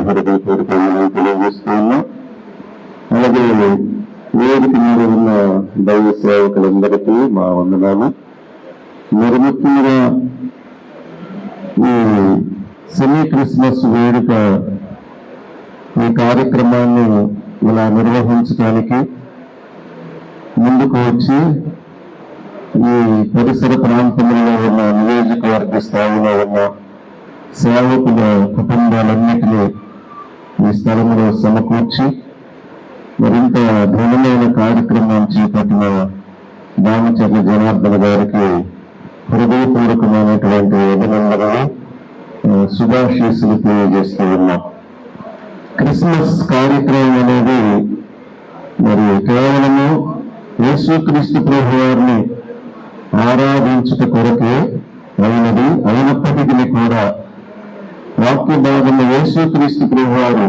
హృదయపూర్వకంగా తెలియజేస్తూ ఉన్నాం. అలాగే వేదిక మీద ఉన్న దైవ సేవకులందరికీ మా వందనాలు. మరి ముఖ్యంగా ఈ సెమీ క్రిస్మస్ వేడుక ఈ కార్యక్రమాన్ని ఇలా నిర్వహించడానికి ముందుకు వచ్చి ఈ పరిసర ప్రాంతంలో ఉన్న నియోజకవర్గ స్థాయిలో ఉన్న సేవకుల కుటుంబాలన్నిటినీ ఈ స్థలంలో సమకూర్చి మరింత ఘనమైన కార్యక్రమం చేపట్టిన దామచర్ల జనార్దన్ గారికి హృదయపూర్వకమైనటువంటి అభినందనలు, శుభాశీస్సులు తెలియజేస్తూ ఉన్నాం. క్రిస్మస్ కార్యక్రమం అనేది మరి కేవలము యేసుక్రీస్తు ప్రభు వారిని ఆరాధించుట కొరకే అయినప్పటికీ కూడా వాక్య భాగంలో యేసుక్రీస్తు ప్రభు వారు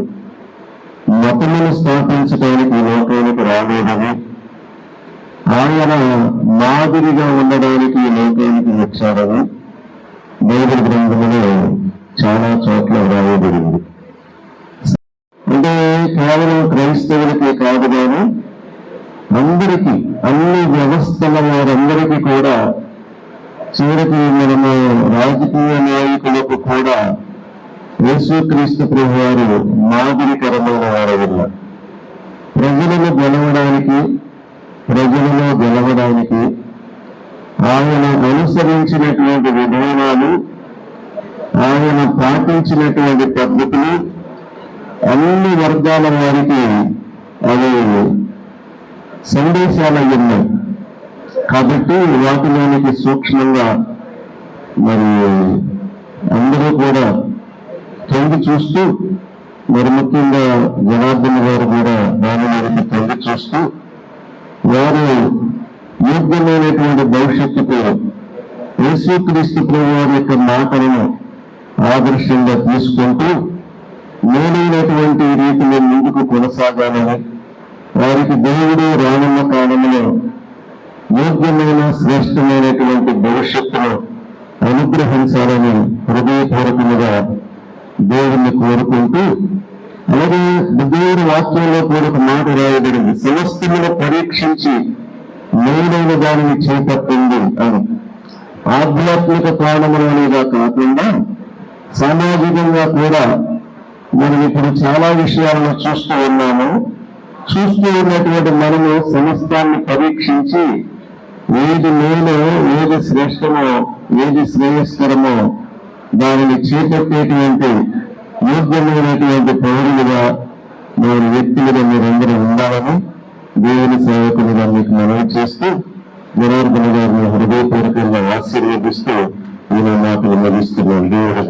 మతమును స్థాపించడానికి లోకానికి రాలేదని, ఆయన మాదిరిగా ఉండడానికి ఈ లోకానికి వచ్చాడని బైబిల్ గ్రంథంలో చాలా చోట్ల వ్రాయబడింది. అంటే కేవలం క్రైస్తవులకి కాదు కానీ అందరికీ, అన్ని వ్యవస్థల వారందరికీ కూడా, చివరికి మనము రాజకీయ నాయకులకు కూడా యేసుక్రీస్తు ప్రభు వారు మాదిరికరమైన వారవల్ల ప్రజలను గెలవడానికి ఆయన అనుసరించినటువంటి విధానాలు, ఆయన పాటించినటువంటి పద్ధతులు అన్ని వర్గాల వారికి అవి సందేశాలు ఉన్నాయి. కాబట్టి వాటిలోనికి సూక్ష్మంగా మరి అందరూ కూడా తొంగి చూస్తూ, మరి ముఖ్యంగా జనార్దన్ గారు కూడా దానిలోనికి తొంగి చూస్తూ వారు యోగ్యమైనటువంటి భవిష్యత్తుకు యేసుక్రీస్తు ప్రభు వారి యొక్క మాటలను ఆదర్శంగా తీసుకుంటూ మేలైనటువంటి రీతిలో ముందుకు కొనసాగాలని, వారికి దేవుడు రానున్న కాలంలో యోగ్యమైన శ్రేష్టమైనటువంటి భవిష్యత్తును అనుగ్రహించాలని హృదయపూర్వకంగా దేవుణ్ణి కోరుకుంటూ, అలాగే దేవుడి వాక్యంలో కూడా ఒక మాట రాయబడింది, సమస్తమును పరీక్షించి మేలైన దానిని చేపట్టింది అని. ఆధ్యాత్మిక కోణంలోనిగా కాకుండా సామాజికంగా కూడా మనం ఇప్పుడు చాలా విషయాలను చూస్తూ ఉన్నటువంటి మనము సమస్తాన్ని పరీక్షించి ఏది మేలో, ఏది శ్రేష్టమో, ఏది శ్రేయస్కరమో దానిని చేపట్టేటువంటి యోగ్యమైనటువంటి పౌరులుగా మన వ్యక్తులుగా మీరందరూ ఉండాలని దేవుని సేవకులుగా మీకు మనవి చేస్తూ జనార్దన్ గారిని హృదయపూర్వకంగా ఆశీర్వదిస్తూ ఈయన మాటలు ముగిస్తున్నాం. దేవుడు